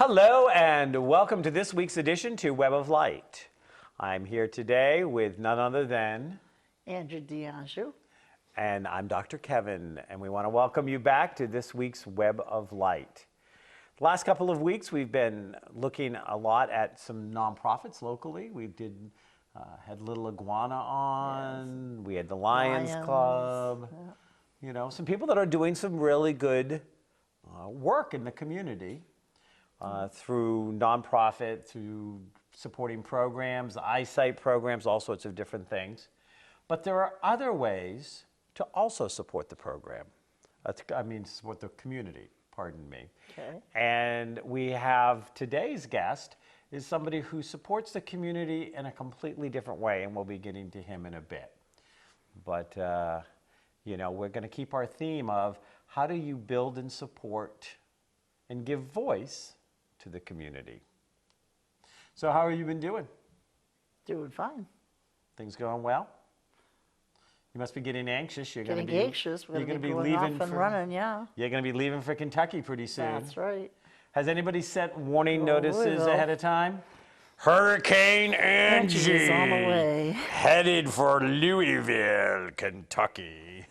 Hello and welcome to this week's edition to Web of Light. I'm here today with none other than Andrew D'Anjou. And I'm Dr. Kevin, and we want to welcome you back to this week's Web of Light. The last couple of weeks we've been looking a lot at some nonprofits locally. We had Little Iguana on, yes. We had the Lions Club, yeah. You know, some people that are doing some really good work in the community. Through nonprofit, through supporting programs, eyesight programs, all sorts of different things. But there are other ways to also support the program. Support the community, pardon me. Okay. And we have today's guest is somebody who supports the community in a completely different way, and we'll be getting to him in a bit. But, you know, we're going to keep our theme of how do you build and support and give voice to the community. So how have you been doing? Doing fine. Things going well? You must be getting anxious. You're getting anxious. We're going to be going off and running, yeah. You're going to be leaving for Kentucky pretty soon. That's right. Has anybody sent warning notices ahead of time? Hurricane Angie is on the way. Headed for Louisville, Kentucky.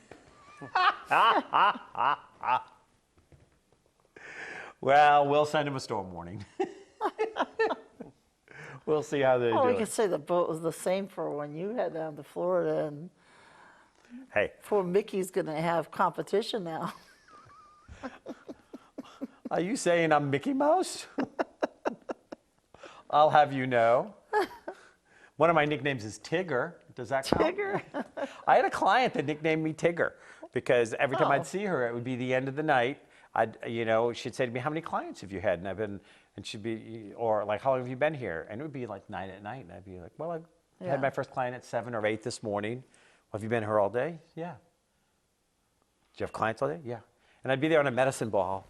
Well, we'll send him a storm warning. We'll see how they do. We could say the boat was the same for when you head down to Florida, and hey, poor Mickey's going to have competition now. Are you saying I'm Mickey Mouse? I'll have you know. One of my nicknames is Tigger. Does that count? Tigger? I had a client that nicknamed me Tigger because every time I'd see her, it would be the end of the night. She'd say to me, how many clients have you had? And she'd be, or like, how long have you been here? And it would be like 9 at night. And I'd be like, well, I had my first client at 7 or 8 this morning. Well, have you been here all day? Yeah. Do you have clients all day? Yeah. And I'd be there on a medicine ball,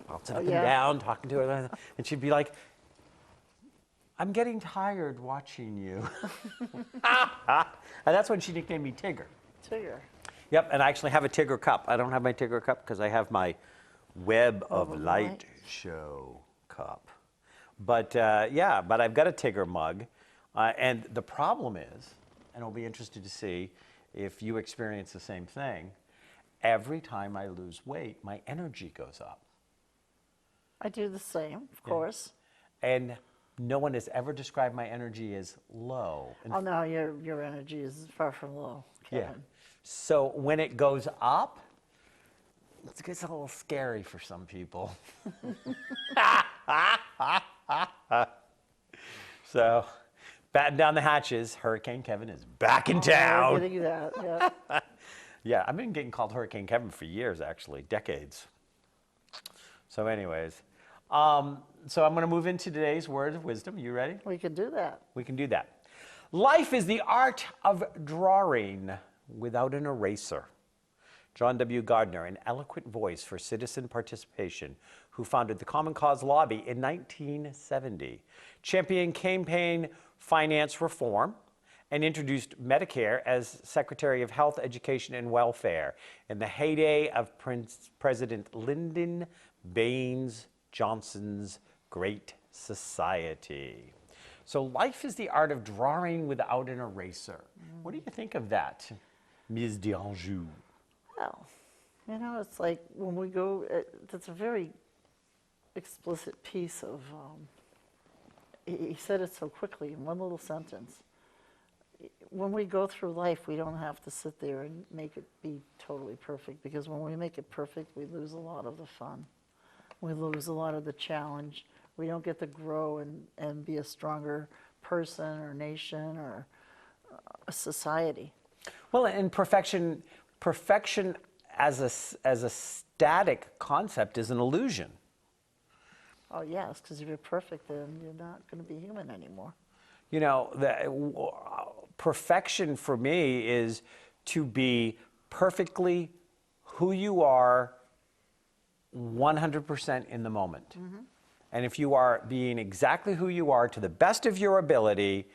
bouncing up and down, talking to her. And she'd be like, I'm getting tired watching you. And that's when she nicknamed me Tigger. Tigger. Yep, and I actually have a Tigger cup. I don't have my Tigger cup because I have my Web of Light show cup. But but I've got a Tigger mug. And the problem is, and I'll be interested to see if you experience the same thing, every time I lose weight, my energy goes up. I do the same, of course. And no one has ever described my energy as low. Oh, no, your energy is far from low, Kevin. Yeah. So when it goes up, it gets a little scary for some people. So, batten down the hatches. Hurricane Kevin is back in town. I think that, yeah. Yeah, I've been getting called Hurricane Kevin for years, actually, decades. So anyways, so I'm going to move into today's word of wisdom. You ready? We can do that. We can do that. Life is the art of drawing without an eraser. John W. Gardner, an eloquent voice for citizen participation, who founded the Common Cause Lobby in 1970, championed campaign finance reform, and introduced Medicare as Secretary of Health, Education, and Welfare in the heyday of President Lyndon Baines Johnson's Great Society. So life is the art of drawing without an eraser. What do you think of that, Ms. D'Anjou? Well, you know, it's like when we go, that's a very explicit piece of, he said it so quickly in one little sentence. When we go through life, we don't have to sit there and make it be totally perfect, because when we make it perfect, we lose a lot of the fun. We lose a lot of the challenge. We don't get to grow and be a stronger person or nation or a society. Well, and perfection as a static concept is an illusion. Oh, yes, because if you're perfect, then you're not going to be human anymore. You know, perfection for me is to be perfectly who you are 100% in the moment. Mm-hmm. And if you are being exactly who you are to the best of your ability,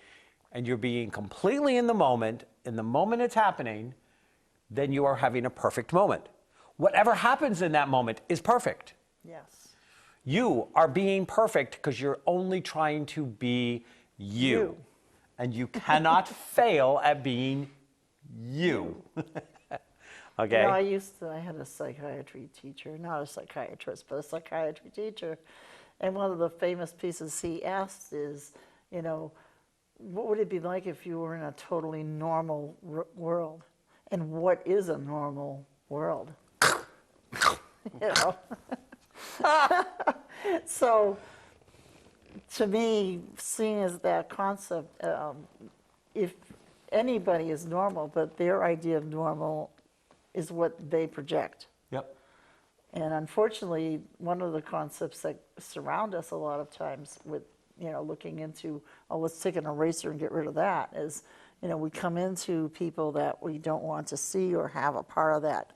and you're being completely in the moment it's happening, then you are having a perfect moment. Whatever happens in that moment is perfect. Yes. You are being perfect because you're only trying to be you. You. And you cannot fail at being you. Okay? I had a psychiatry teacher, not a psychiatrist, but a psychiatry teacher. And one of the famous pieces he asked is, what would it be like if you were in a totally normal world? And what is a normal world? you know? So, to me, seeing as that concept, if anybody is normal, but their idea of normal is what they project. Yep. And unfortunately, one of the concepts that surround us a lot of times with, looking into, oh, let's take an eraser and get rid of that, is, we come into people that we don't want to see or have a part of that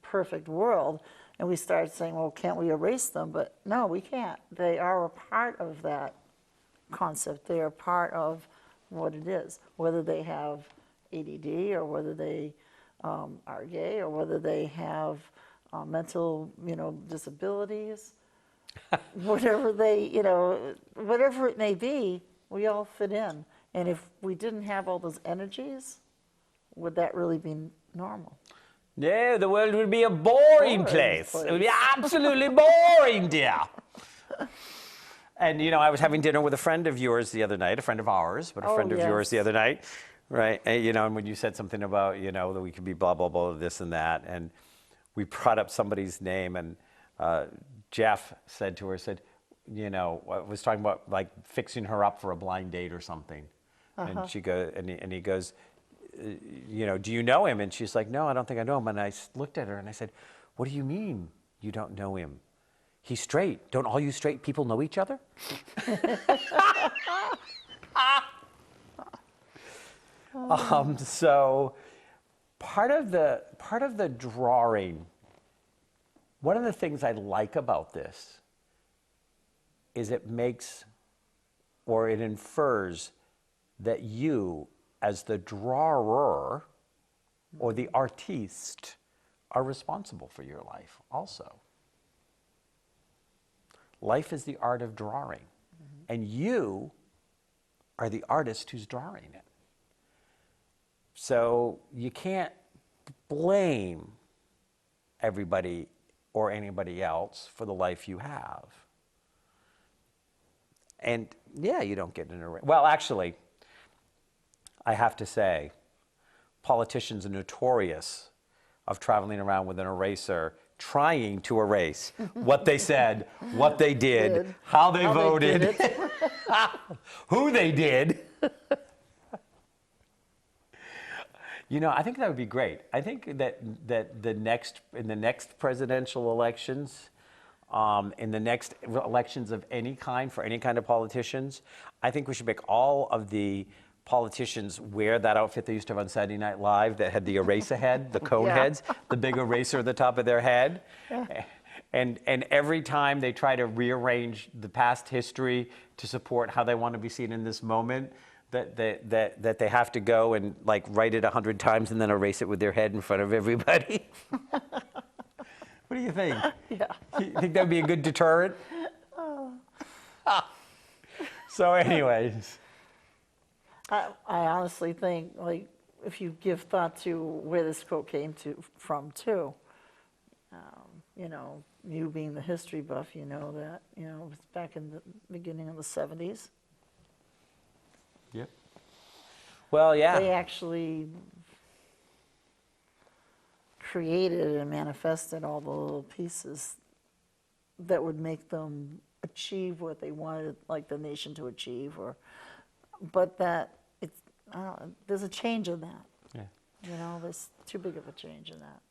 perfect world, and we start saying, well, can't we erase them? But no, we can't. They are a part of that concept. They are part of what it is, whether they have ADD or whether they are gay or whether they have mental, disabilities, whatever whatever it may be, we all fit in. And if we didn't have all those energies, would that really be normal? No, the world would be a boring place. It would be absolutely boring, dear. And, I was having dinner with a friend of yours the other night, a friend of ours, but a friend of yours the other night, right? And, and when you said something about, that we could be blah, blah, blah, this and that, and we brought up somebody's name, and Jeff said to her, was talking about, like, fixing her up for a blind date or something. And she goes, and he goes, do you know him? And she's like, no, I don't think I know him. And I looked at her and I said, what do you mean you don't know him? He's straight. Don't all you straight people know each other? So part of the drawing, one of the things I like about this is it makes, or it infers that you, as the drawer or the artiste, are responsible for your life also. Life is the art of drawing, and you are the artist who's drawing it. So you can't blame everybody or anybody else for the life you have. And yeah, you don't get in a... Well, actually, I have to say, politicians are notorious of traveling around with an eraser, trying to erase what they said, what they did, how they voted, who they did. I think that would be great. I think that in the next presidential elections, in the next elections of any kind, for any kind of politicians, I think we should make all of the politicians wear that outfit they used to have on Saturday Night Live that had the eraser head, the cone heads, the big eraser at the top of their head. Yeah. And every time they try to rearrange the past history to support how they want to be seen in this moment, that they have to go and like write it 100 times and then erase it with their head in front of everybody. What do you think? Yeah. You think that would be a good deterrent? So anyways. I honestly think, like, if you give thought to where this quote came from, too, you being the history buff, you know that, it was back in the beginning of the 70s. Yep. Well, yeah. They actually created and manifested all the little pieces that would make them achieve what they wanted, like the nation to achieve, but that there's a change in that. Yeah. There's too big of a change in that.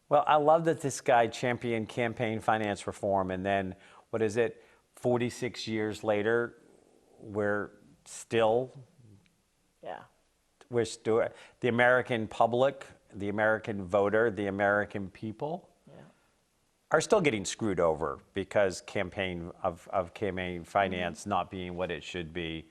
Well, I love that this guy championed campaign finance reform, and then, 46 years later, we're still the American public, the American voter, the American people are still getting screwed over because campaign finance not being what it should be.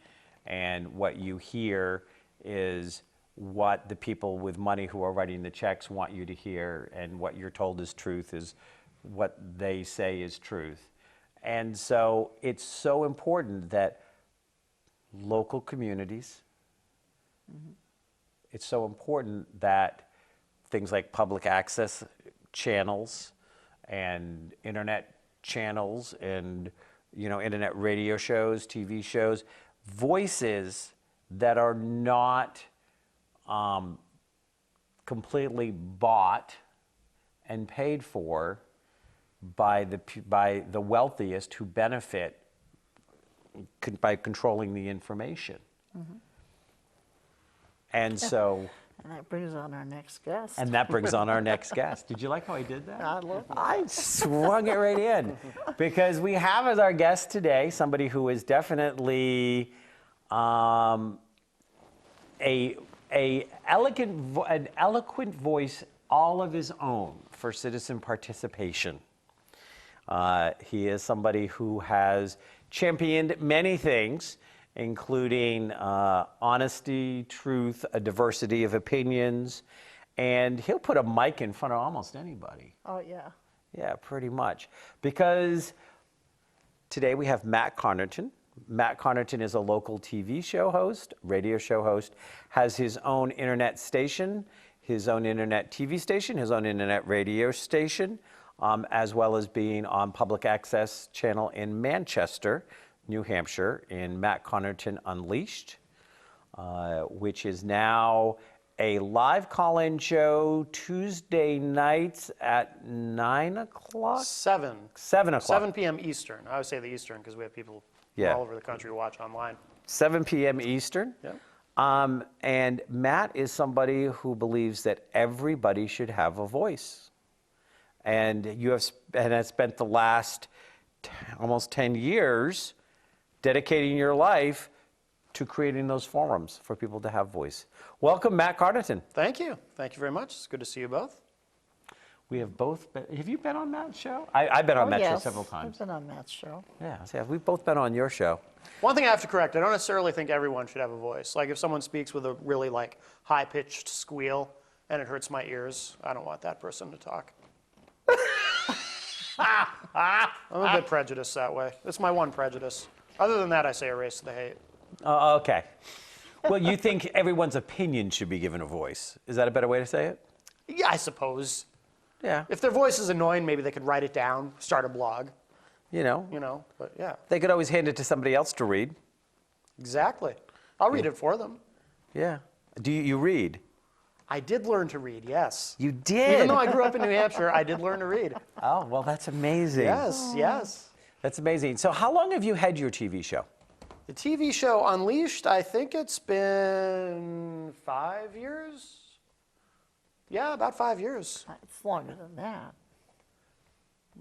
And what you hear is what the people with money who are writing the checks want you to hear, and what you're told is truth is what they say is truth. And so it's so important that local communities, it's so important that things like public access channels and internet channels and, you know, internet radio shows, TV shows, voices that are not completely bought and paid for by the wealthiest who benefit by controlling the information. And so, And that brings on our next guest. and that brings on our next guest. Did you like how I did that? I love that. I swung it right in because we have as our guest today somebody who is definitely an eloquent voice all of his own for citizen participation. He is somebody who has championed many things, including honesty, truth, a diversity of opinions, and he'll put a mic in front of almost anybody. Oh, yeah. Yeah, pretty much. Because today we have Matt Connarton. Matt Connarton is a local TV show host, radio show host, has his own internet station, his own internet TV station, his own internet radio station, as well as being on public access channel in Manchester, New Hampshire, in Matt Connarton Unleashed, which is now a live call-in show Tuesday nights at 9 o'clock? 7 o'clock. 7 p.m. Eastern. I always say the Eastern because we have people Yeah. all over the country who watch online. 7 p.m. Eastern. Yep. And Matt is somebody who believes that everybody should have a voice. And you have spent the last almost 10 years dedicating your life to creating those forums for people to have voice. Welcome, Matt Connarton. Thank you. Thank you very much. It's good to see you both. We have both been, have you been on Matt's show? I've been on Oh, Matt's show yes. several times. I've been on Matt's show. Yeah, we've both been on your show. One thing I have to correct, I don't necessarily think everyone should have a voice. Like if someone speaks with a really like high-pitched squeal and it hurts my ears, I don't want that person to talk. I'm a bit prejudiced that way. That's my one prejudice. Other than that, I say erase the hate. Okay. Well, you think everyone's opinion should be given a voice. Is that a better way to say it? Yeah, I suppose. Yeah. If their voice is annoying, maybe they could write it down, start a blog, You know, but yeah, they could always hand it to somebody else to read. exactly. I'll read it for them. Yeah. Do you read? I did learn to read, yes. You did? Even though I grew up in New Hampshire, I did learn to read. Oh, well, that's amazing. Yes, yes. That's amazing. So how long have you had your TV show? The TV show Unleashed, I think it's been 5 years. Yeah, about 5 years. It's longer than that.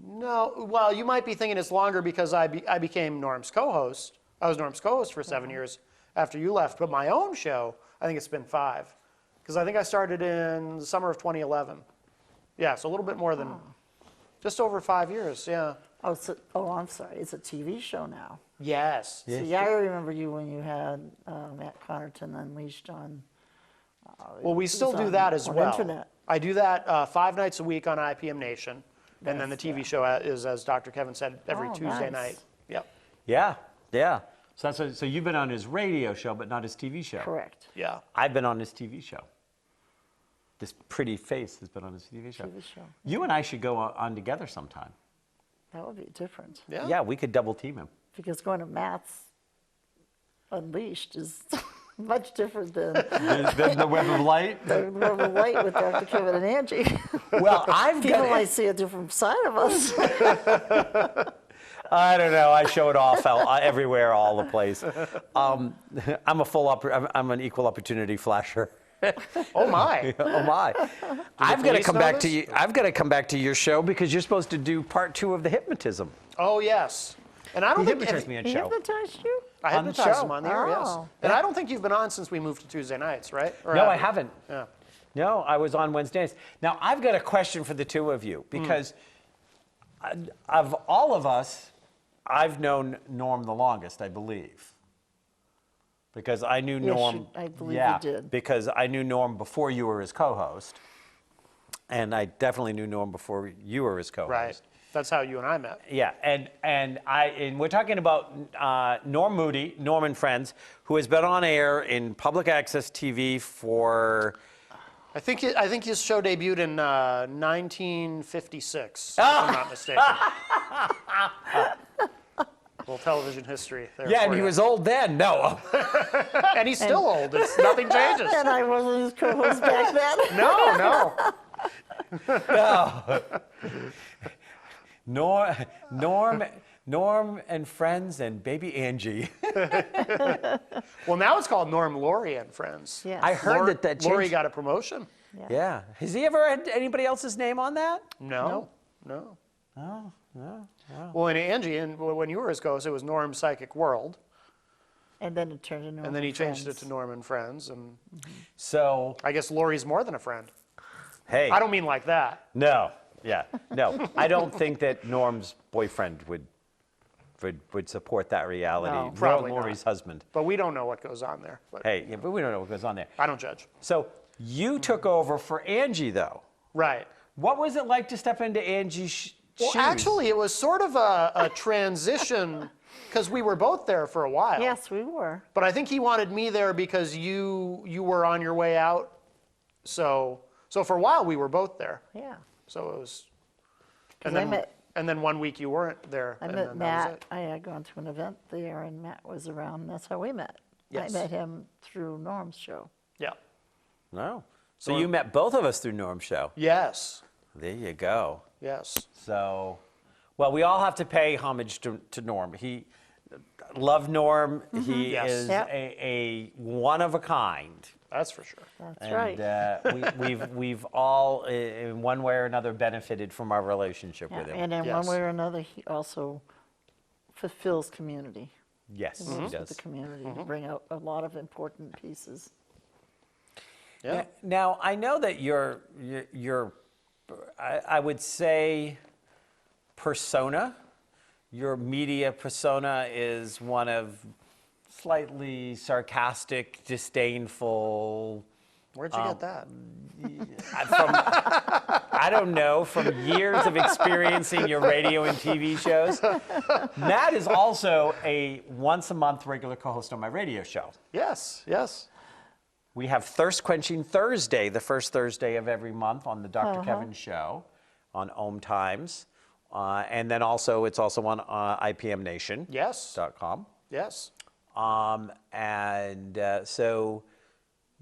No, well, you might be thinking it's longer because I became Norm's co-host. I was Norm's co-host for 7 years after you left. But my own show, I think it's been 5. Because I think I started in the summer of 2011. Yeah, so a little bit more than, just over 5 years, yeah. Oh, I'm sorry. It's a TV show now. Yes. Yeah. See, I remember you when you had Matt Connarton Unleashed on. Well, we still was do on- that as on well. internet. I do that 5 nights a week on IPM Nation. And then the TV show is, as Dr. Kevin said, every Oh, Tuesday nice. night. Yep. Yeah. Yeah. So so you've been on his radio show, but not his TV show. Correct. Yeah. I've been on his TV show. This pretty face has been on his TV show. TV show. You and I should go on together sometime. That would be different. Yeah. Yeah, we could double team him. Because going to Matt's Unleashed is much different than the Web of Light. the Northern Light with Dr. Kevin and Angie. Well, I've People got. might see a different side of us. I don't know. I show it off everywhere, all the place. I'm I'm an equal opportunity flasher. Oh, my. Oh my! I've got to police come know back this? to you. I've got to come back to your show because you're supposed to do part 2 of the hypnotism. Oh, yes. And I You don't think hypnotized me on He show. hypnotized you? I on the hypnotized show. him on the air, yes. Oh. And I don't think you've been on since we moved to Tuesday nights, right? Or No, have I you? haven't. Yeah. No, I was on Wednesdays. Now I've got a question for the two of you because of all of us, I've known Norm the longest, I believe. Because I knew Yes, Norm. I believe you yeah, did. because I knew Norm before you were his co-host, and I definitely knew Norm before you were his co-host. Right. That's how you and I met. Yeah, and we're talking about Norm Moody, Norm and Friends, who has been on air in public access TV for. I think his show debuted in 1956, if I'm not mistaken. Little television history there. Yeah, for and he you. was old then. No. And he's still old. Nothing changes. And I wasn't his co-host back then. No. Norm and Friends and baby Angie. Well, now it's called Norm, Laurie, and Friends. Yes. I heard that Laurie changed. got a promotion. Yeah. Has he ever had anybody else's name on that? No. Oh, no. Well, and Angie, and when you were his co-host, it was Norm Psychic World, And then it turned into and then he changed it Friends. to Norm and Friends, and So, I guess Laurie's more than a friend. hey. I don't mean like that. No. Yeah. No. I don't think that Norm's boyfriend would support that reality. No. Nor Probably not. Laurie's husband. But we don't know what goes on there. But Hey, yeah, but we don't know what goes on there. I don't judge. So you took over for Angie, though. Right. What was it like to step into Angie's shoes? Well, actually, it was sort of a transition because we were both there for a while. Yes, we were. But I think he wanted me there because you were on your way out. So for a while we were both there. Yeah. So it was. 'Cause I met- And then one week you weren't there. I and met then that was Matt. it. I had gone to an event there, and Matt was around. And that's how we met. Yes. I met him through Norm's show. Yeah. No. So you met both of us through Norm's show. Yes. There you go. Yes. So, well, we all have to pay homage to Norm. Love Norm. He Yes. is Yep. a one of a kind. That's for sure. That's And right. we've all, in one way or another, benefited from our relationship Yeah, with him. and in Yes. one way or another, he also fulfills community. Yes, he Works with does. the community to bring out a lot of important pieces. Yeah. Now, I know that your I would say, persona, your media persona is one of slightly sarcastic, disdainful. Where'd you get that? I don't know, from years of experiencing your radio and TV shows. Matt is also a once-a-month regular co-host on my radio show. Yes. Yes. We have Thirst Quenching Thursday, the first Thursday of every month on the Dr. Kevin Show on Ohm Times. And then also, it's also on IPMNation.com. Yes. Yes.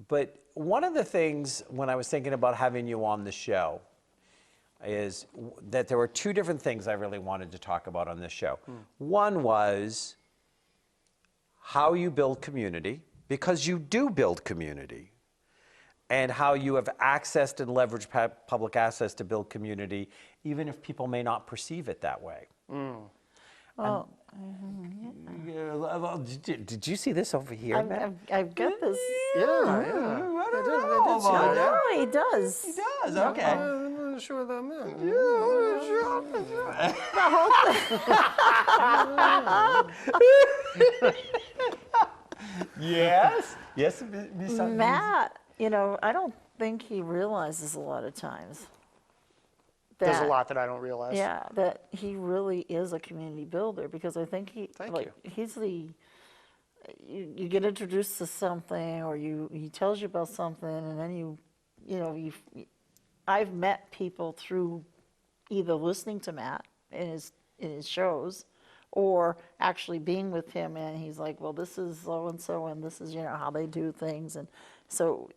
But one of the things when I was thinking about having you on the show is that there were two different things I really wanted to talk about on this show. One was how you build community, because you do build community, and how you have accessed and leveraged public access to build community, even if people may not perceive it that way. Oh, Did you see this over here, Matt? I've got this. Yeah. I don't know Oh, about that. no, he does. He does, okay. I'm not sure what that meant. Yes. Yes, Miss Matt, I don't think he realizes a lot of times. There's a that- lot that I don't realize. Yeah, that he really is a community builder, because I think Thank you. he's the, you get introduced to something, or he tells you about something, and then I've met people through either listening to Matt in his shows, or actually being with him, and he's like, well, this is so and so, and this is how they do things, and so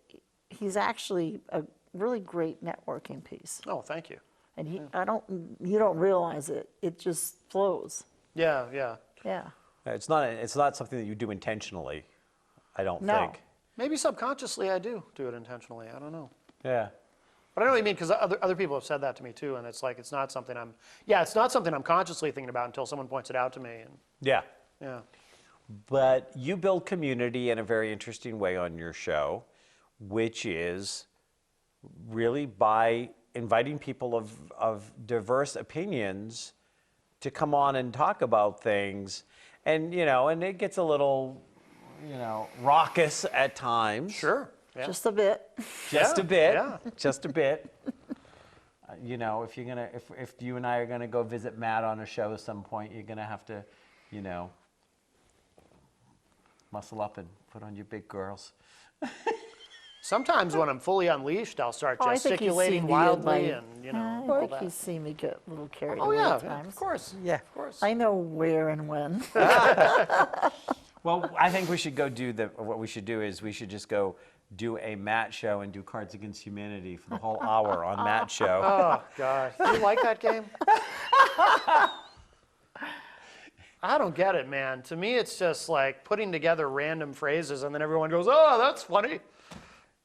he's actually a really great networking piece. Oh, thank you. And you don't realize it. It just flows. Yeah. Yeah. Yeah. It's not something that you do intentionally, I don't No. think. Maybe subconsciously I do it intentionally. I don't know. Yeah. But I know what you mean, because other people have said that to me too, and it's like it's not something I'm consciously thinking about until someone points it out to me. And Yeah. yeah. But you build community in a very interesting way on your show, which is really by inviting people of diverse opinions to come on and talk about things. And, and it gets a little, raucous at times. Sure. Yeah. Just a bit. Just Yeah, a bit. yeah. Just a bit. you know, if you're gonna, if you and I are gonna go visit Matt on a show at some point, you're gonna have to, you know, muscle up and put on your big girls. Sometimes when I'm fully unleashed, I'll start Oh, I think he's gesticulating seen me in wildly my- and, you know, I all think that. he's seen me get a little carried Oh, away yeah, at times. of course. Yeah. Of course. I know where and when. Well, I think we should go do what we should do is we should just go do a Matt show and do Cards Against Humanity for the whole hour on Matt's show. Oh, God. Do you like that game? I don't get it, man. To me, it's just like putting together random phrases and then everyone goes, oh, that's funny.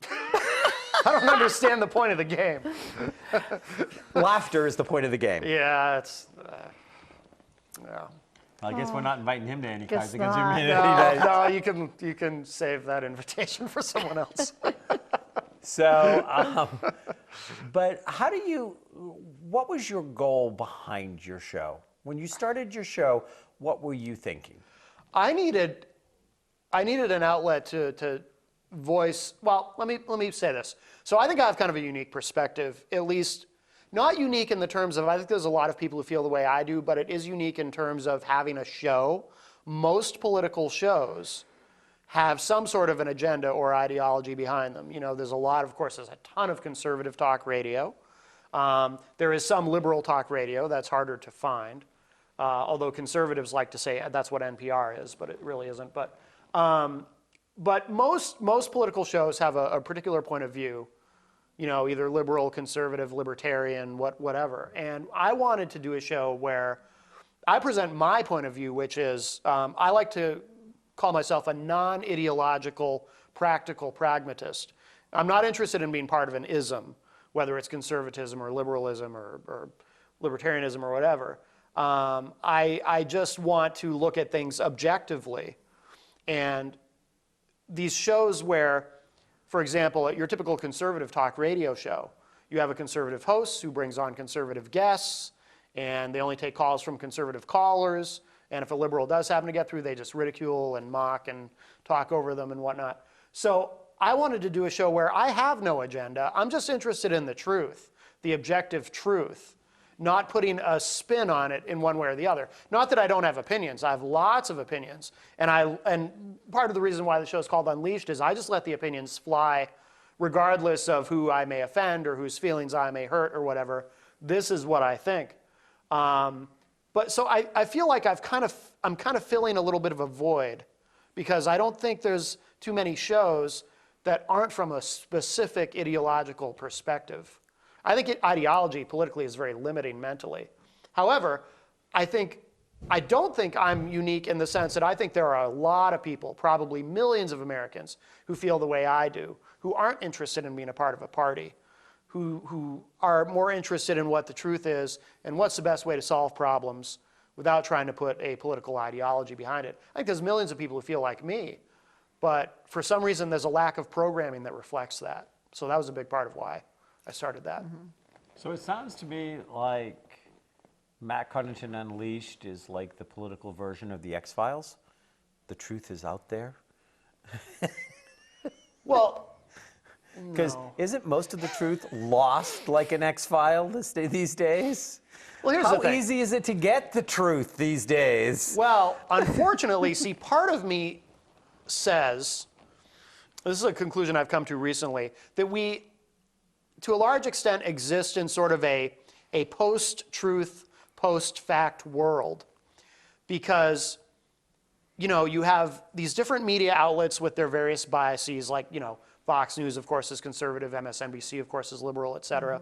I don't understand the point of the game. Laughter is the point of the game. Yeah, it's, yeah. I guess we're not inviting him to any Guess Cards Against not. Humanity. No, you can save that invitation for someone else. So, but how do you, what was your goal behind your show? When you started your show, what were you thinking? I needed an outlet to voice. Well, let me say this. So I think I have kind of a unique perspective, at least not unique in the terms of, I think there's a lot of people who feel the way I do, but it is unique in terms of having a show. Most political shows have some sort of an agenda or ideology behind them. You know, there's a ton of conservative talk radio. There is some liberal talk radio that's harder to find. Although conservatives like to say that's what NPR is, but it really isn't. But most political shows have a particular point of view, you know, either liberal, conservative, libertarian, whatever. And I wanted to do a show where I present my point of view, which is I like to call myself a non-ideological, practical pragmatist. I'm not interested in being part of an ism, whether it's conservatism or liberalism or libertarianism or whatever. I just want to look at things objectively. And these shows where, for example, at your typical conservative talk radio show, you have a conservative host who brings on conservative guests, and they only take calls from conservative callers. And if a liberal does happen to get through, they just ridicule and mock and talk over them and whatnot. So I wanted to do a show where I have no agenda. I'm just interested in the truth, the objective truth, not putting a spin on it in one way or the other. Not that I don't have opinions. I have lots of opinions. And part of the reason why the show is called Unleashed is I just let the opinions fly regardless of who I may offend or whose feelings I may hurt or whatever. This is what I think. But so I feel like I'm kind of filling a little bit of a void because I don't think there's too many shows that aren't from a specific ideological perspective. I think ideology politically is very limiting mentally. However, I don't think I'm unique in the sense that I think there are a lot of people, probably millions of Americans, who feel the way I do, who aren't interested in being a part of a party, who are more interested in what the truth is and what's the best way to solve problems without trying to put a political ideology behind it. I think there's millions of people who feel like me, but for some reason there's a lack of programming that reflects that. So that was a big part of why I started that. Mm-hmm. So it sounds to me like Matt Connington Unleashed is like the political version of the X-Files. The truth is out there. Well, Because isn't most of the truth lost like an X-File these days? well, here's How the thing. easy is it to get the truth these days? Well, unfortunately, see, part of me says, this is a conclusion I've come to recently, that we, to a large extent, exist in sort of a post-truth, post-fact world. Because, you know, you have these different media outlets with their various biases, like, you know, Fox News, of course, is conservative, MSNBC, of course, is liberal, et cetera.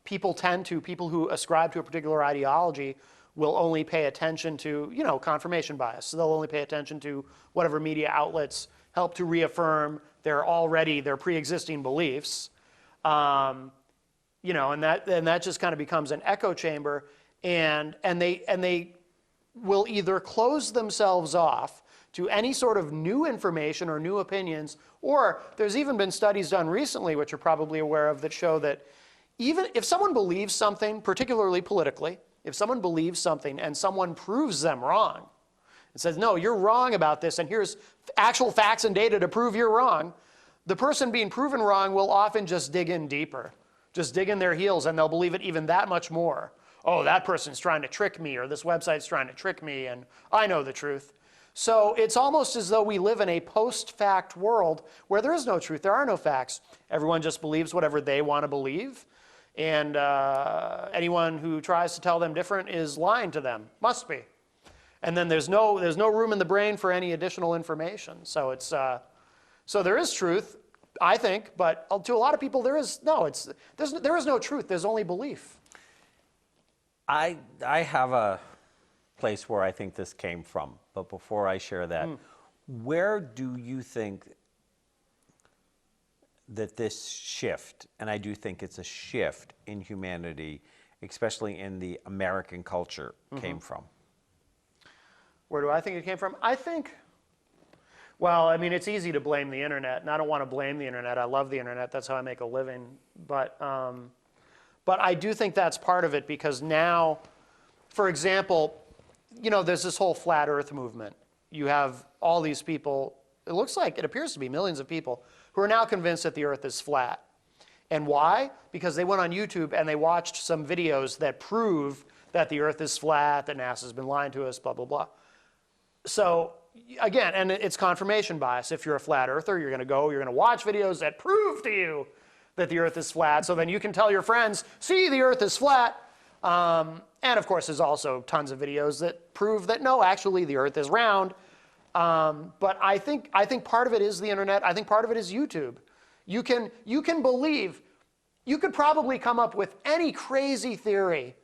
People who ascribe to a particular ideology will only pay attention to, you know, confirmation bias. So they'll only pay attention to whatever media outlets help to reaffirm their pre-existing beliefs. You know, and that just kind of becomes an echo chamber, and they will either close themselves off to any sort of new information or new opinions, or there's even been studies done recently, which you're probably aware of, that show that even if someone believes something, particularly politically, if someone believes something and someone proves them wrong and says, no, you're wrong about this, and here's actual facts and data to prove you're wrong, the person being proven wrong will often just dig in deeper just dig in their heels, and they'll believe it even that much more. Oh, that person's trying to trick me, or this website's trying to trick me, and I know the truth. So it's almost as though we live in a post-fact world where there is no truth, there are no facts. Everyone just believes whatever they want to believe, and anyone who tries to tell them different is lying to them, must be. And then there's no room in the brain for any additional information. So it's so there is truth, I think, but to a lot of people there is no truth. There's only belief. I have a place where I think this came from, but before I share that, where do you think that this shift, and I do think it's a shift in humanity, especially in the American culture, came from? Where do I think it came from? I think, well, I mean, it's easy to blame the internet, and I don't want to blame the internet. I love the internet. That's how I make a living. But I do think that's part of it, because now, for example, you know, there's this whole flat earth movement. You have all these people, it appears to be millions of people, who are now convinced that the earth is flat. And why? Because they went on YouTube and they watched some videos that prove that the earth is flat, that NASA's been lying to us, blah, blah, blah. So again, and it's confirmation bias. If you're a flat earther, you're going to watch videos that prove to you that the earth is flat, so then you can tell your friends, see, the earth is flat. And of course, there's also tons of videos that prove that no, actually the earth is round. But I think part of it is the internet. I think part of it is YouTube. You can believe, you could probably come up with any crazy theory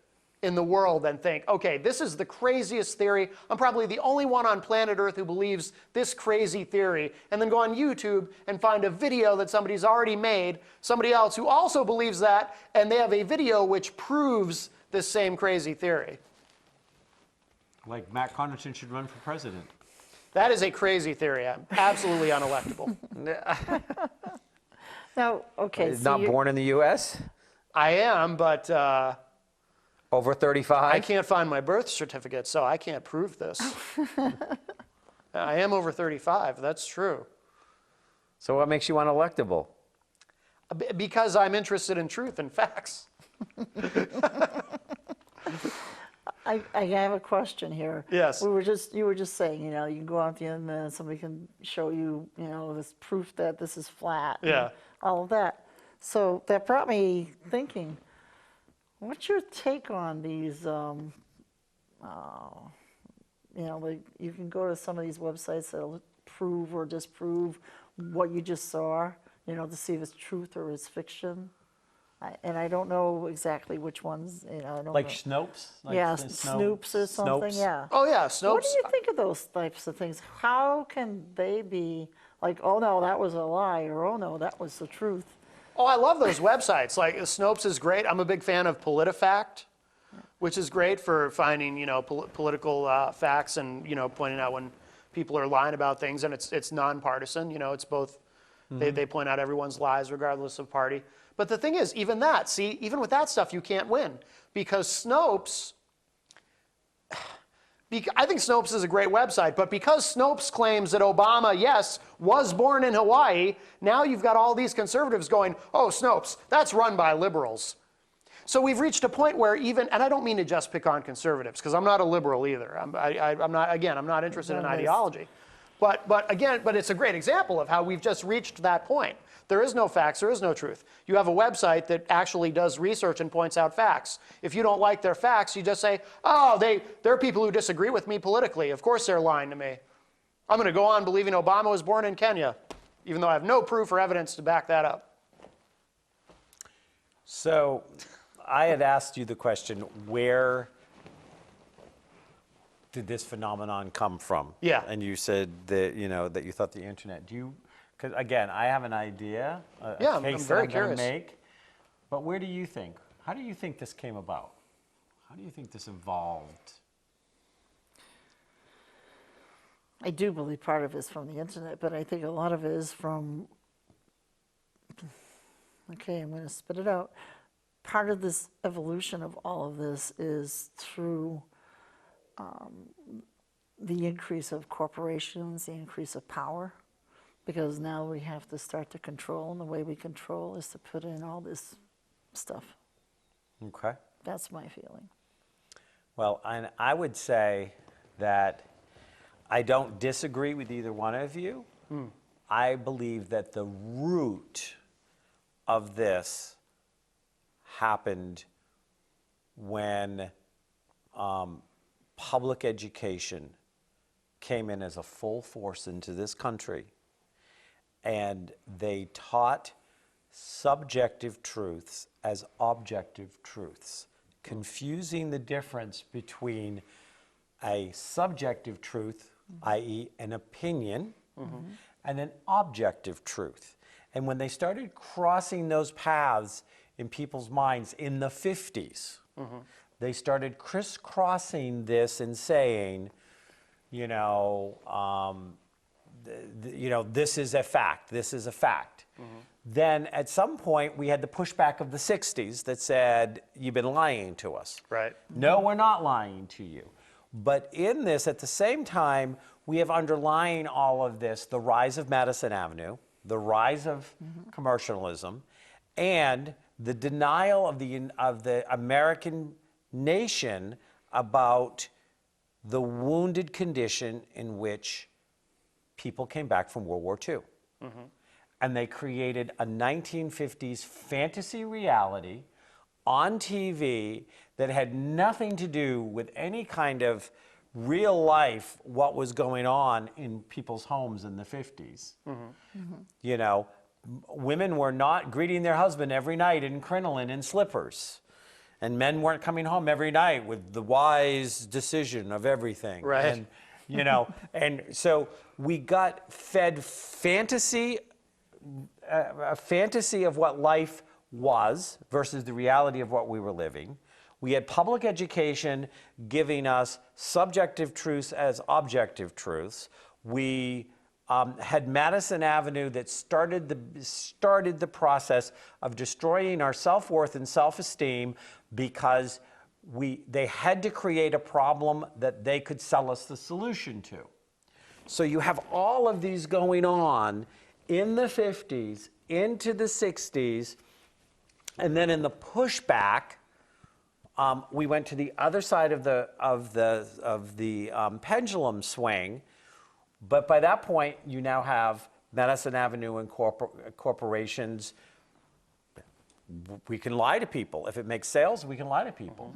in the world and think, okay, this is the craziest theory. I'm probably the only one on planet Earth who believes this crazy theory. And then go on YouTube and find a video that somebody's already made, somebody else who also believes that, and they have a video which proves this same crazy theory. Like Matt Connaughton should run for president. That is a crazy theory. I'm absolutely unelectable. Now, okay. He's so not born in the U.S.? I am, but Over 35? I can't find my birth certificate, so I can't prove this. I am over 35, that's true. So what makes you unelectable? Because I'm interested in truth and facts. I have a question here. Yes. You were just saying, you know, you can go out the internet and somebody can show you, you know, this proof that this is flat. and Yeah. all of that. So that brought me thinking, what's your take on these, you know, like you can go to some of these websites that'll prove or disprove what you just saw, you know, to see if it's truth or it's fiction. And I don't know exactly which ones, you know, I don't Like know. Snopes? Like Yeah, the Snoops or something, Snopes? yeah. Oh yeah, Snopes. What do you think of those types of things? How can they be like, oh no, that was a lie, or oh no, that was the truth? Oh, I love those websites. Like Snopes is great. I'm a big fan of PolitiFact, which is great for finding, you know, political facts and, you know, pointing out when people are lying about things, and it's nonpartisan. You know, it's both. They point out everyone's lies regardless of party. But the thing is, even with that stuff, you can't win, because Snopes. I think Snopes is a great website, but because Snopes claims that Obama, yes, was born in Hawaii, now you've got all these conservatives going, oh, Snopes, that's run by liberals. So we've reached a point where even, and I don't mean to just pick on conservatives, because I'm not a liberal either. I'm not interested in ideology. But it's a great example of how we've just reached that point. There is no facts, there is no truth. You have a website that actually does research and points out facts. If you don't like their facts, you just say, oh, they're people who disagree with me politically. Of course they're lying to me. I'm going to go on believing Obama was born in Kenya, even though I have no proof or evidence to back that up. So I had asked you the question, where did this phenomenon come from? Yeah. And you said that, you know, that you thought the internet. Because again, I have an idea, a Yeah, I'm case very that I'm going to curious. make. But where do you think? How do you think this came about? How do you think this evolved? I do believe part of it is from the internet, but I think a lot of it is from, okay, I'm going to spit it out. Part of this evolution of all of this is through the increase of corporations, the increase of power, because now we have to start to control, and the way we control is to put in all this stuff. Okay. That's my feeling. Well, and I would say that I don't disagree with either one of you. I believe that the root of this happened when public education came in as a full force into this country, and they taught subjective truths as objective truths, confusing the difference between a subjective truth, i.e., an opinion, and an objective truth. And when they started crossing those paths in people's minds in the 50s, they started crisscrossing this and saying, this is a fact, this is a fact. Then at some point we had the pushback of the 60s that said, you've been lying to us. Right. No, we're not lying to you. But in this, at the same time, we have underlying all of this the rise of Madison Avenue, the rise of commercialism, and the denial of the American nation about the wounded condition in which people came back from World War II. And they created a 1950s fantasy reality on TV that had nothing to do with any kind of real life, what was going on in people's homes in the 50s. Women were not greeting their husband every night in crinoline and slippers. And men weren't coming home every night with the wise decision of everything. Right. And, and so we got fed fantasy, a fantasy of what life was versus the reality of what we were living. We had public education giving us subjective truths as objective truths. We had Madison Avenue that started the process of destroying our self-worth and self-esteem because they had to create a problem that they could sell us the solution to. So you have all of these going on in the 50s, into the 60s, and then in the pushback, we went to the other side of the pendulum swing. But by that point, you now have Madison Avenue and corporations. We can lie to people. If it makes sales, we can lie to people.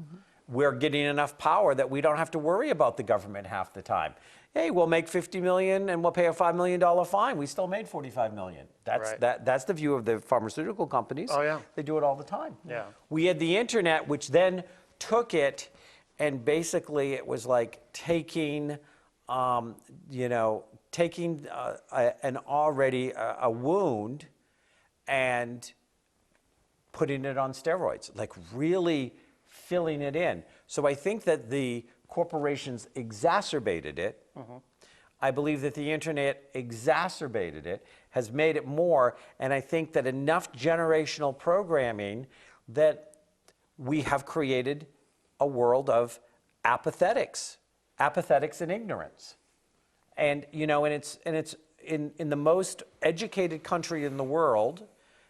We're getting enough power that we don't have to worry about the government half the time. Hey, we'll make $50 million and we'll pay a $5 million fine. We still made $45 million. That's the view of the pharmaceutical companies. Oh, yeah. They do it all the time. Yeah. We had the internet, which then took it, and basically it was like taking, taking an already a wound and putting it on steroids, like really filling it in. So I think that the corporations exacerbated it. I believe that the internet exacerbated it, has made it more, and I think that enough generational programming that we have created a world of apathetics and ignorance. And it's in the most educated country in the world,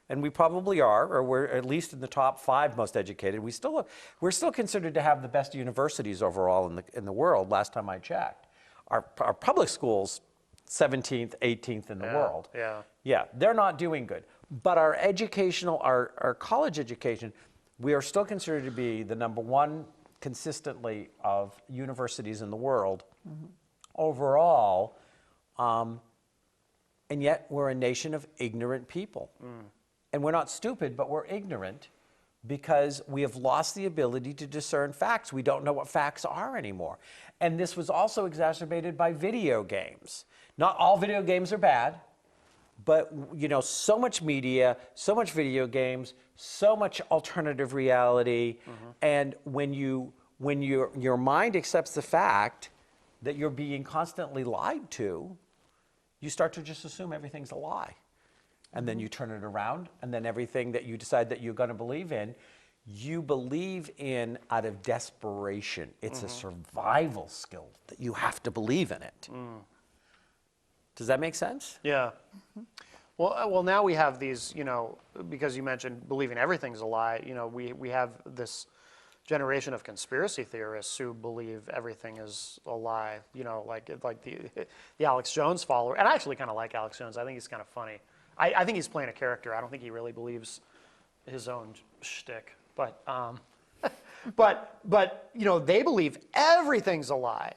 and we probably are, or we're at least in the top 5 most educated. We're still considered to have the best universities overall in the world. Last time I checked, our public schools, 17th, 18th in the world. Yeah, they're not doing good. But our college education, we are still considered to be the number 1 consistently of universities in the world overall. And yet we're a nation of ignorant people. And we're not stupid, but we're ignorant because we have lost the ability to discern facts. We don't know what facts are anymore. And this was also exacerbated by video games. Not all video games are bad, but so much media, so much video games, so much alternative reality. And when your mind accepts the fact that you're being constantly lied to, you start to just assume everything's a lie. And then you turn it around, and then everything that you decide that you're going to believe in, you believe in out of desperation. It's a survival skill that you have to believe in it. Does that make sense? Yeah. Well, now we have these, because you mentioned believing everything's a lie. We have this generation of conspiracy theorists who believe everything is a lie. Like the Alex Jones follower. And I actually kind of like Alex Jones. I think he's kind of funny. I think he's playing a character. I don't think he really believes his own shtick. But they believe everything's a lie.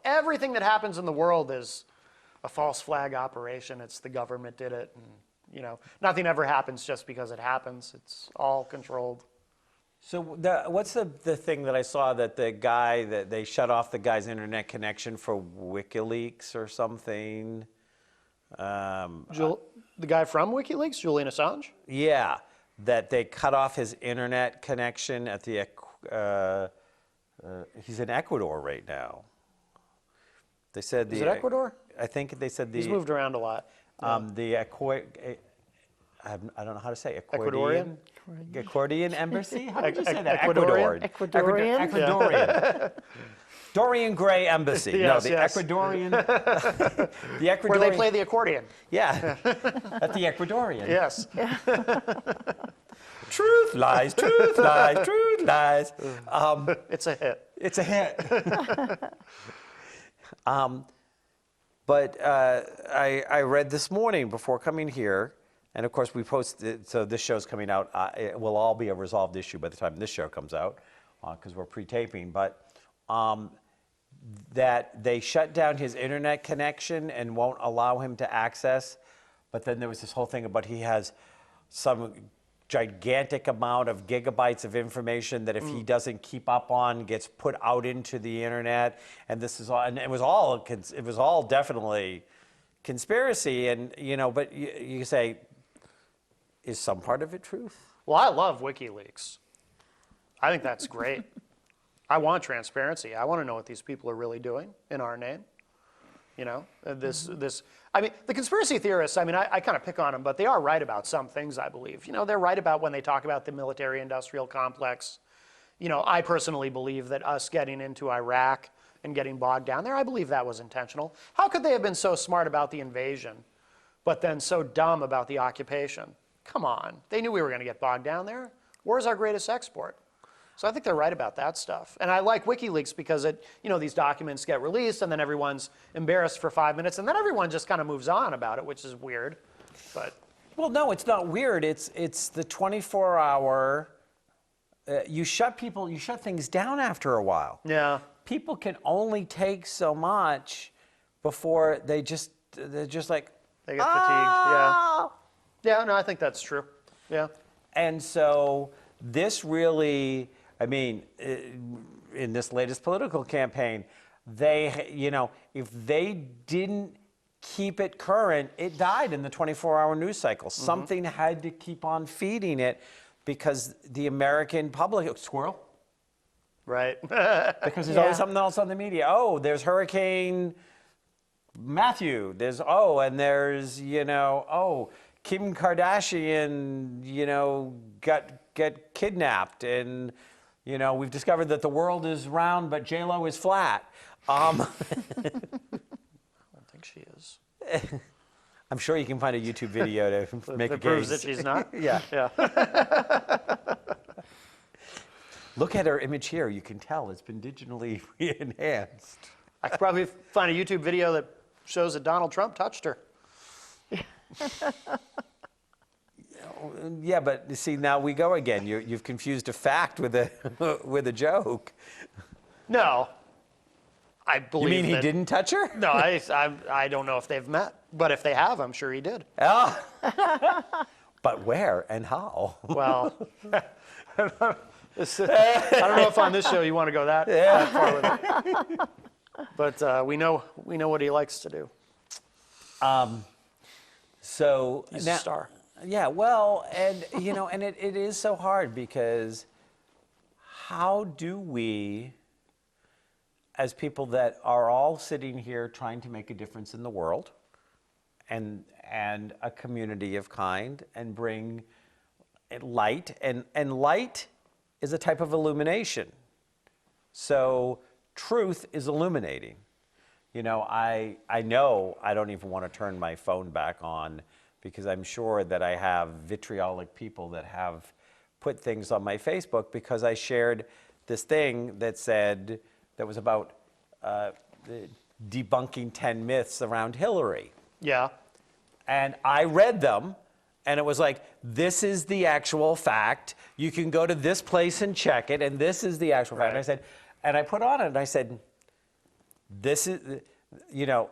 Everything that happens in the world is a false flag operation. It's the government did it, and nothing ever happens just because it happens. It's all controlled. So what's the thing that I saw that that they shut off the guy's internet connection for WikiLeaks or something? The guy from WikiLeaks, Julian Assange? Yeah, that they cut off his internet connection at the. He's in Ecuador right now. They said Is it Ecuador? I think they said He's moved around a lot. I don't know how to say Ecuadorian? Ecuadorian embassy? How did you say that? Ecuadorian? Ecuadorian? Ecuadorian. Dorian Gray Embassy. Yes, no, yes. Ecuadorian. The Ecuadorian. Where they play the accordion. Yeah, at the Ecuadorian. Yes. Truth lies, truth lies, truth lies. It's a hit. It's a hit. But I read this morning before coming here, and of course we posted, so this show's coming out, it will all be a resolved issue by the time this show comes out, because we're pre-taping, but that they shut down his internet connection and won't allow him to access, but then there was this whole thing about he has some gigantic amount of gigabytes of information that if he doesn't keep up on gets put out into the internet, and this is all, and it was all definitely conspiracy, and but you say, is some part of it truth? Well, I love WikiLeaks. I think that's great. I want transparency. I want to know what these people are really doing in our name. I mean, the conspiracy theorists, I kind of pick on them, but they are right about some things, I believe. They're right about when they talk about the military-industrial complex. I personally believe that us getting into Iraq and getting bogged down there, I believe that was intentional. How could they have been so smart about the invasion, but then so dumb about the occupation? Come on. They knew we were going to get bogged down there. War's our greatest export. So I think they're right about that stuff. And I like WikiLeaks because these documents get released and then everyone's embarrassed for 5 minutes and then everyone just kind of moves on about it, which is weird. But well, no, it's not weird. It's the 24-hour. You shut things down after a while. yeah, People can only take so much before they're just like, they get fatigued. Yeah. Yeah, no, I think that's true. Yeah. And so this really, in this latest political campaign, if they didn't keep it current, it died in the 24-hour news cycle. Mm-hmm. Something had to keep on feeding it because the American public, squirrel? Right. Because there's always something else on the media. Oh, there's Hurricane Matthew. There's Kim Kardashian, get kidnapped, and we've discovered that the world is round, but J-Lo is flat. I don't think she is. I'm sure you can find a YouTube video to make a That proves case. that she's not? Yeah. Yeah. Look at her image here. You can tell it's been digitally enhanced. I could probably find a YouTube video that shows that Donald Trump touched her. Yeah, but you see, now we go again. You've confused a fact with a with a joke. No. I believe You mean he that- didn't touch her? No, I don't know if they've met. But if they have, I'm sure he did. Oh. But where and how? Well, I don't know if on this show you want to go that far with it. But we know what he likes to do. So He's a star. Yeah, well, and and it is so hard because how do we, as people that are all sitting here trying to make a difference in the world, and a community of kind, and bring light, and light is a type of illumination. So truth is illuminating. I know I don't even want to turn my phone back on because I'm sure that I have vitriolic people that have put things on my Facebook because I shared this thing that said, that was about debunking 10 myths around Hillary. Yeah. And I read them, and it was like, this is the actual fact. You can go to this place and check it, and this is the actual fact. Right. And I said, and I put on it, and I said, this is, you know,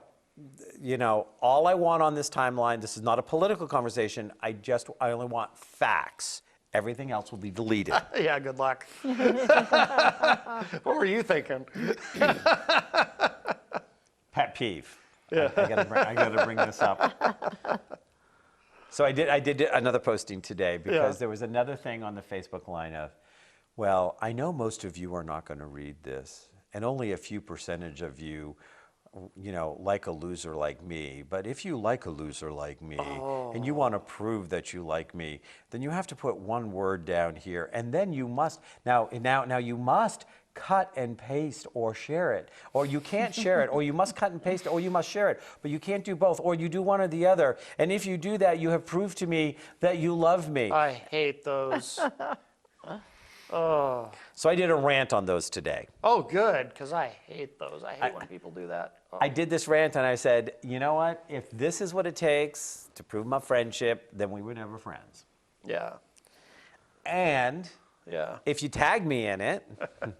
all I want on this timeline, this is not a political conversation. I only want facts. Everything else will be deleted. Yeah, good luck. What were you thinking? Pet peeve. Yeah. I gotta bring this up. So I did another posting today because Yeah. there was another thing on the Facebook line of, well, I know most of you are not going to read this, and only a few percentage of you, like a loser like me. But if you like a loser like me, and you want to prove that you like me, then you have to put one word down here, and then you must now you must cut and paste or share it, or you can't share it, or you must cut and paste it, or you must share it, but you can't do both, or you do one or the other. And if you do that, you have proved to me that you love me. I hate those. Oh. So I did a rant on those today. Oh, good, because I hate those. I hate when people do that. Oh. I did this rant and I said, you know what? If this is what it takes to prove my friendship, then we were never friends. Yeah. And Yeah. if you tag me in it, I'm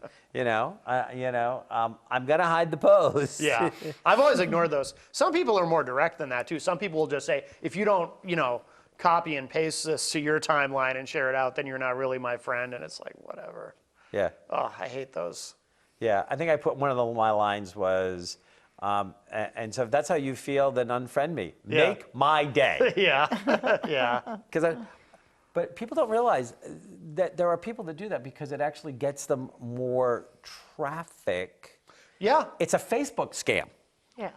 gonna hide the post. Yeah. I've always ignored those. Some people are more direct than that too. Some people will just say, if you don't, copy and paste this to your timeline and share it out, then you're not really my friend. And it's like, whatever. Yeah. Oh, I hate those. Yeah. I think I put one of my lines was, and so if that's how you feel, then unfriend me. Yeah. Make my day. Yeah. Yeah. But people don't realize that there are people that do that because it actually gets them more traffic. Yeah. It's a Facebook scam. Yeah.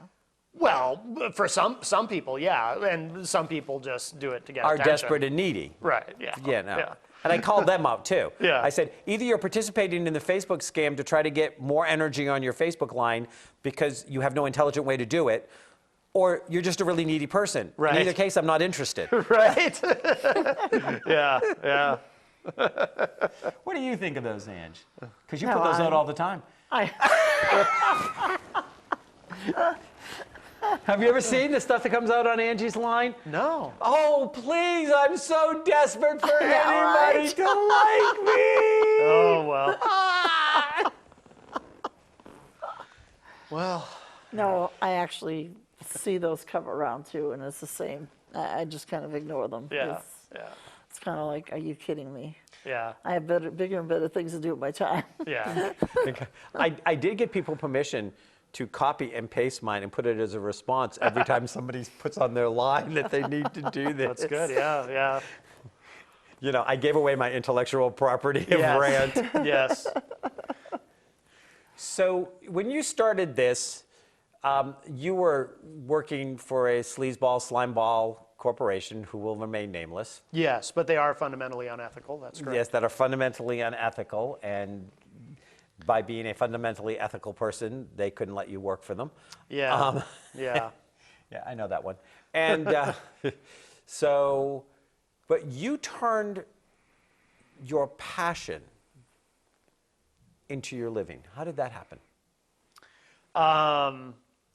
Well, for some people, yeah. And some people just do it to get Are attention. desperate and needy. Right. Yeah. Yeah, no. Yeah. And I called them out too. Yeah. I said, either you're participating in the Facebook scam to try to get more energy on your Facebook line because you have no intelligent way to do it, or you're just a really needy person. Right. In either case, I'm not interested. Right. Yeah. Yeah. What do you think of those, Ange? Because you No, put those out I'm- all the time. I, Have you ever seen the stuff that comes out on Angie's line? No. Oh, please, I'm so desperate for Yeah, anybody right. to like me. Oh, well. Well. no, I actually see those come around too, and it's the same. I just kind of ignore them. Yeah. It's, Yeah. it's kind of like, are you kidding me? Yeah. I have bigger and better things to do with my time. Yeah. I did get people permission to copy and paste mine and put it as a response every time somebody puts on their line that they need to do this. That's good. Yeah. Yeah. I gave away my intellectual property of Yes. rant. Yes. So when you started this, you were working for a sleazeball, slimeball corporation who will remain nameless. Yes, but they are fundamentally unethical. That's correct. Yes, that are fundamentally unethical, and by being a fundamentally ethical person, they couldn't let you work for them. Yeah. Yeah. Yeah, I know that one. And but you turned your passion into your living. How did that happen?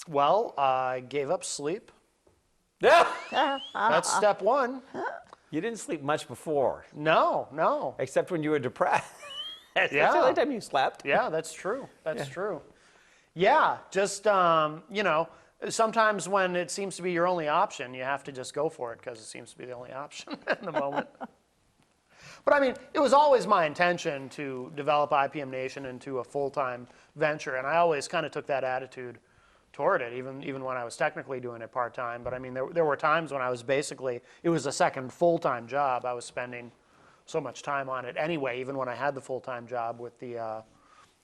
Well, I gave up sleep. Yeah. That's step one. You didn't sleep much before, No. except when you were depressed. That's Yeah. the only time you slept. Yeah, that's true. That's true. Yeah, just, sometimes when it seems to be your only option, you have to just go for it because it seems to be the only option in the moment. But I mean, it was always my intention to develop IPM Nation into a full-time venture, and I always kind of took that attitude toward it, even when I was technically doing it part-time. But I mean, there were times when I was basically, it was a second full-time job. I was spending so much time on it anyway, even when I had the full-time job with the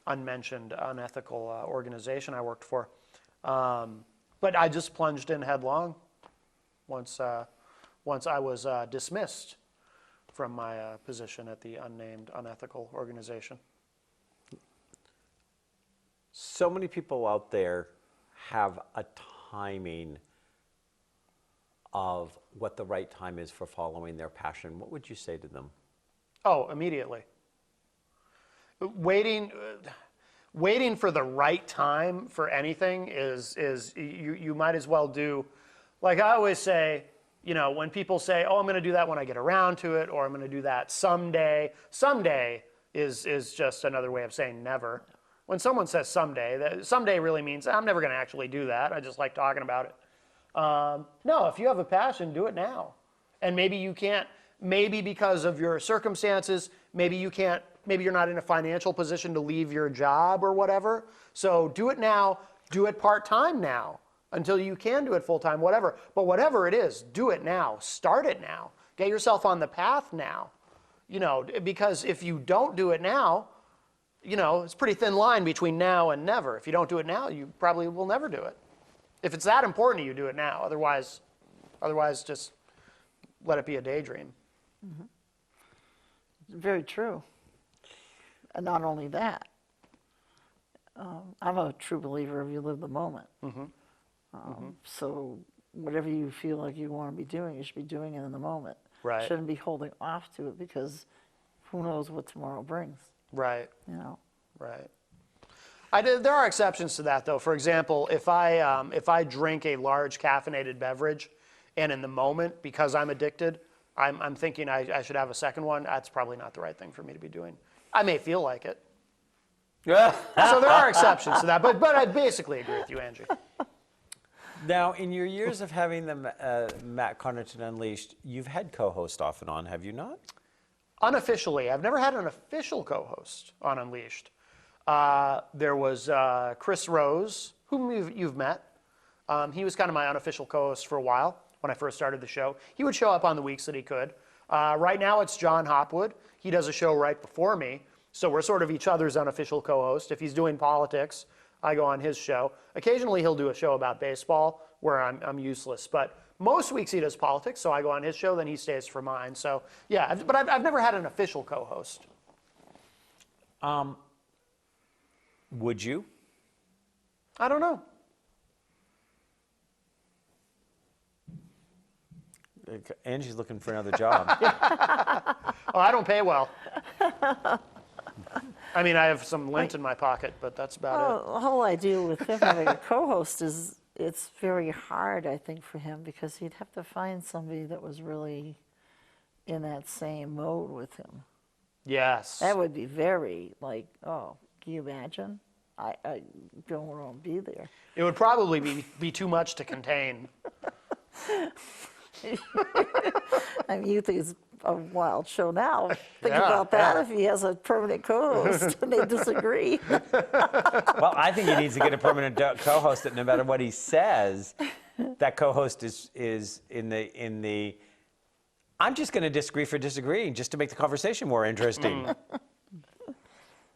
unmentioned, unethical organization I worked for. But I just plunged in headlong once I was dismissed from my position at the unnamed, unethical organization. So many people out there have a timing of what the right time is for following their passion, what would you say to them? Oh, immediately. Waiting for the right time for anything is you might as well do, like I always say, you know, when people say, oh, I'm going to do that when I get around to it, or I'm going to do that someday. Someday is just another way of saying never. When someone says someday, that someday really means I'm never going to actually do that. I just like talking about it. No, if you have a passion, do it now. And maybe you can't, maybe because of your circumstances, maybe you can't, maybe you're not in a financial position to leave your job or whatever. So do it now, do it part-time now until you can do it full-time, whatever. But whatever it is, do it now, start it now, get yourself on the path now. You know, because if you don't do it now, you know, it's a pretty thin line between now and never. If you don't do it now, you probably will never do it. If it's that important to you, do it now. Otherwise just let it be a daydream. Very true. And not only that, I'm a true believer of you live the moment. So whatever you feel like you want to be doing, you should be doing it in the moment. Right. Shouldn't be holding off to it because who knows what tomorrow brings, Right. you know? Right. There are exceptions to that, though. For example, if I drink a large caffeinated beverage, and in the moment, because I'm addicted, I'm thinking I should have a second one, that's probably not the right thing for me to be doing. I may feel like it. So there are exceptions to that, but I basically agree with you, Angie. Now, in your years of having the Matt Connarton Unleashed, you've had co-host off and on, have you not? Unofficially, I've never had an official co-host on Unleashed. There was Chris Rose, whom you've met. He was kind of my unofficial co-host for a while when I first started the show. He would show up on the weeks that he could. Right now it's John Hopwood. He does a show right before me, so we're sort of each other's unofficial co-host. If he's doing politics, I go on his show. Occasionally he'll do a show about baseball where I'm useless, but most weeks he does politics, so I go on his show, then he stays for mine. So yeah, but I've never had an official co-host. Would you? I don't know. Angie's looking for another job. Oh, I don't pay well. I mean, I have some lint in my pocket, but that's about Well, the whole idea with him having a co-host is it's very hard, I think, for him because he'd have to find somebody that was really in that same mode with him. it. Yes. That would be very, like, oh, can you imagine? I don't want to be there. It would probably be too much to contain. I mean, you think it's a wild show now. Think Yeah, about that yeah. if he has a permanent co-host and they disagree. Well, I think he needs to get a permanent co-host that no matter what he says, that co-host is in the I'm just going to disagree for disagreeing just to make the conversation more interesting.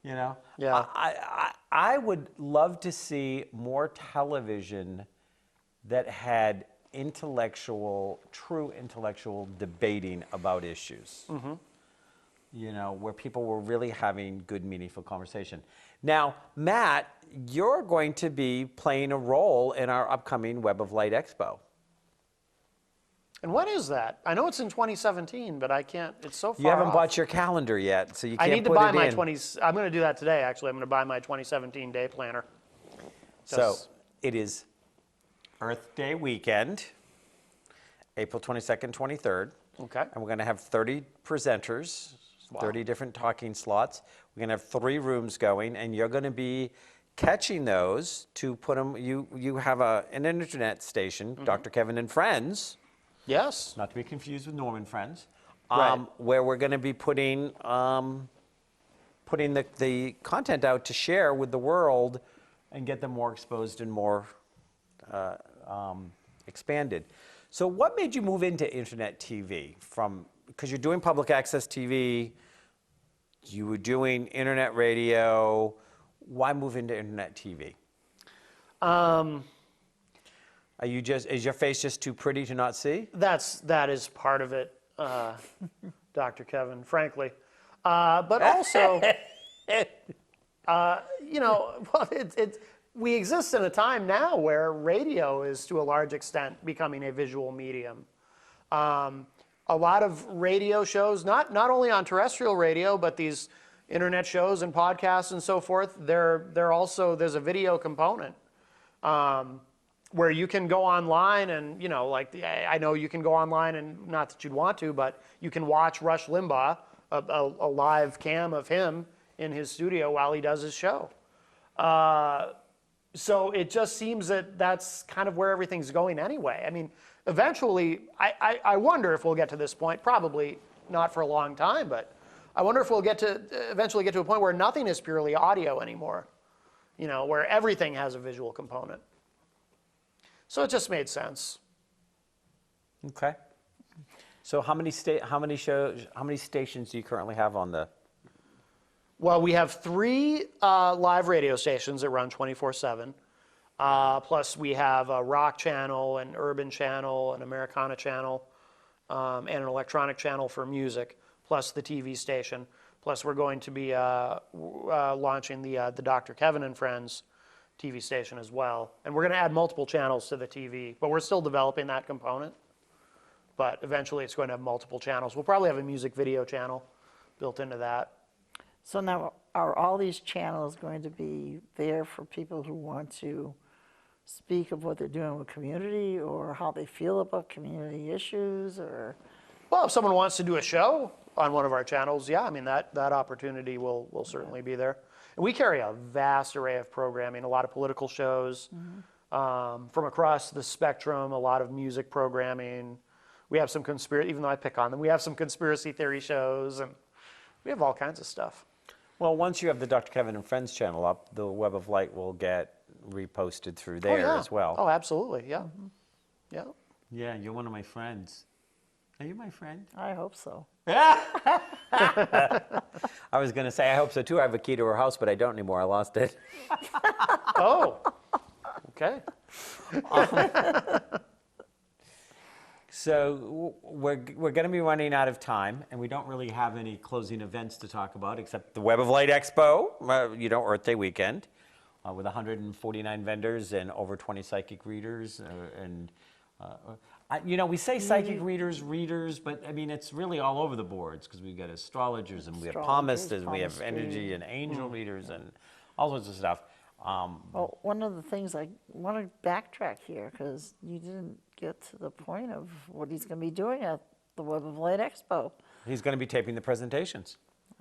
You know? Yeah. I would love to see more television that had true intellectual debating about issues. You know, where people were really having good, meaningful conversation. Now, Matt, you're going to be playing a role in our upcoming Web of Light Expo. And when is that? I know it's in 2017, but I can't. It's so far You haven't off. bought your calendar yet, so you I can't need to put buy it my in. 20s. I'm going to do that today, actually. I'm going to buy my 2017 day planner. So it is Earth Day weekend, April 22nd, 23rd. Okay. And we're going to have 30 presenters, 30 different talking slots. We're going to have 3 rooms going, and you're going to be catching those to put them. You have an internet station, Dr. Kevin and Friends, Yes. not to be confused with Norman Friends, Right. where we're going to be putting the content out to share with the world and get them more exposed and more expanded. So what made you move into internet TV because you're doing public access TV, you were doing internet radio, why move into internet TV? Is your face just too pretty to not see? That is part of it, Dr. Kevin, frankly. But also, you know, well, we exist in a time now where radio is to a large extent becoming a visual medium. A lot of radio shows, not only on terrestrial radio, but these internet shows and podcasts and so forth, there's a video component where you can go online and, I know you can go online and not that you'd want to, but you can watch Rush Limbaugh, a live cam of him in his studio while he does his show. So it just seems that that's kind of where everything's going anyway. I mean, eventually, I wonder if we'll get to this point, probably not for a long time, but I wonder if we'll eventually get to a point where nothing is purely audio anymore, where everything has a visual component. So it just made sense. Okay. So how many stations do you currently have on the? Well, we have 3 live radio stations that run 24/7. Plus we have a rock channel, an urban channel, an Americana channel, and an electronic channel for music, plus the TV station. Plus we're going to be launching the Dr. Kevin and Friends TV station as well. And we're going to add multiple channels to the TV, but we're still developing that component. But eventually it's going to have multiple channels. We'll probably have a music video channel built into that. So now, are all these channels going to be there for people who want to speak of what they're doing with community or how they feel about community issues, or? Well, if someone wants to do a show on one of our channels, yeah, I mean, that opportunity will certainly be there. And we carry a vast array of programming, a lot of political shows from across the spectrum, a lot of music programming. We have some even though I pick on them, we have some conspiracy theory shows, and we have all kinds of stuff. Well, once you have the Dr. Kevin and Friends channel up, the Web of Light will get reposted through there as well. Oh, absolutely, yeah. Yeah. Yeah, you're one of my friends. Are you my friend? I hope so. I was going to say, I hope so too. I have a key to her house, but I don't anymore. I lost it. Oh, okay. So we're going to be running out of time, and we don't really have any closing events to talk about except the Web of Light Expo, Earth Day weekend, with 149 vendors and over 20 psychic readers. We say psychic readers, but I mean, it's really all over the boards because we've got astrologers and we have palmists and we have energy and angel readers and all sorts of stuff. Well, one of the things I want to backtrack here, because you didn't get to the point of what he's going to be doing at the Web of Light Expo. He's going to be taping the presentations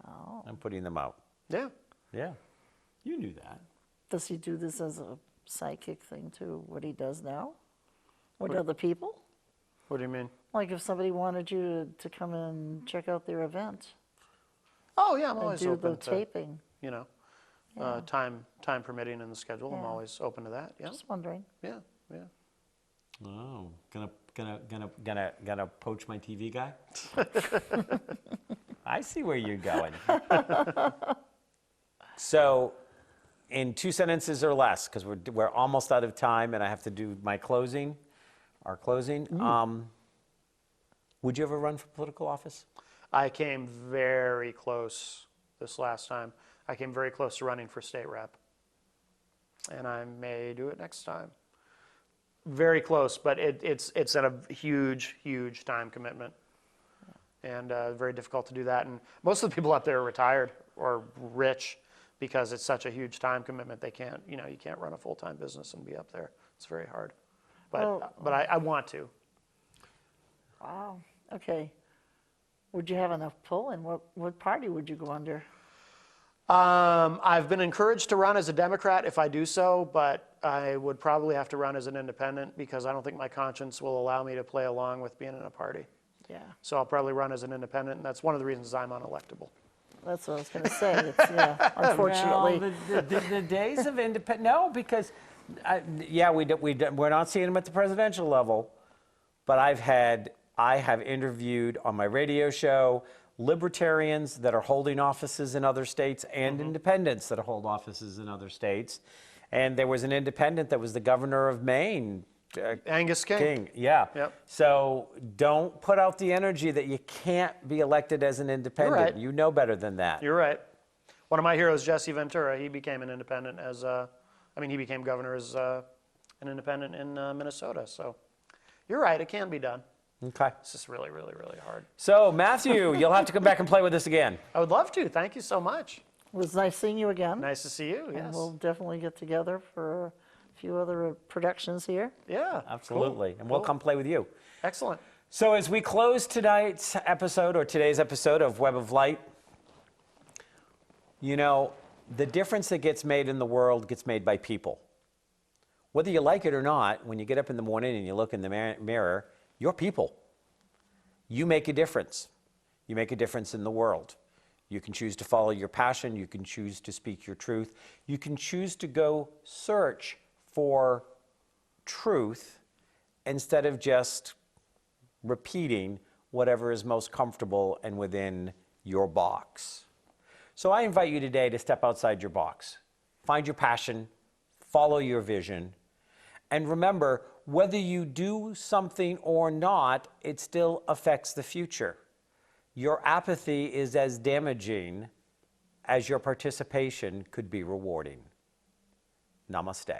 Oh. and putting them out. Yeah. Yeah, you knew that. Does he do this as a psychic thing too, what he does now? With other people? What do you mean? Like if somebody wanted you to come and check out their event Oh, yeah, I'm and always do open the to, taping. time permitting in the schedule. I'm Yeah. always open to that. Yeah. Just wondering. Yeah. Yeah. Oh, gonna poach my TV guy? I see where you're going. So, in 2 sentences or less, because we're almost out of time, and I have to do our closing. Would you ever run for political office? I came very close this last time. I came very close to running for state rep. And I may do it next time. Very close, but it's at a huge, huge time commitment. And very difficult to do that. And most of the people out there are retired or rich because it's such a huge time commitment. They can't, you can't run a full-time business and be up there. It's very hard. But I want to. Wow. Okay. Would you have enough pull, and what party would you go under? I've been encouraged to run as a Democrat if I do so, but I would probably have to run as an independent because I don't think my conscience will allow me to play along with being in a party. Yeah, So I'll probably run as an independent, and that's one of the reasons I'm unelectable. that's what I was going to say. It's, yeah, unfortunately. Well, the days of independent, no, because, we're not seeing them at the presidential level, but I have interviewed on my radio show libertarians that are holding offices in other states and independents that hold offices in other states. And there was an independent that was the governor of Maine. Angus King. Yeah. Yep. So don't put out the energy that you can't be elected as an independent. right. You know better than that. You're right. One of my heroes, Jesse Ventura, he became an independent as I mean, he became governor as an independent in Minnesota. So you're right, it can be done. Okay. It's just really, really, really hard. So, Matthew, you'll have to come back and play with us again. I would love to. Thank you so much. It was nice seeing you again. Nice to see you. And Yes. we'll definitely get together for a few other productions here. Yeah. Absolutely. Cool. And we'll Cool. come play with you. Excellent. So, as we close tonight's episode or today's episode of Web of Light, you know, the difference that gets made in the world gets made by people. Whether you like it or not, when you get up in the morning and you look in the mirror, you're people. You make a difference. You make a difference in the world. You can choose to follow your passion. You can choose to speak your truth. You can choose to go search for truth instead of just repeating whatever is most comfortable and within your box. So I invite you today to step outside your box. Find your passion, follow your vision, and remember, whether you do something or not, it still affects the future. Your apathy is as damaging as your participation could be rewarding. Namaste.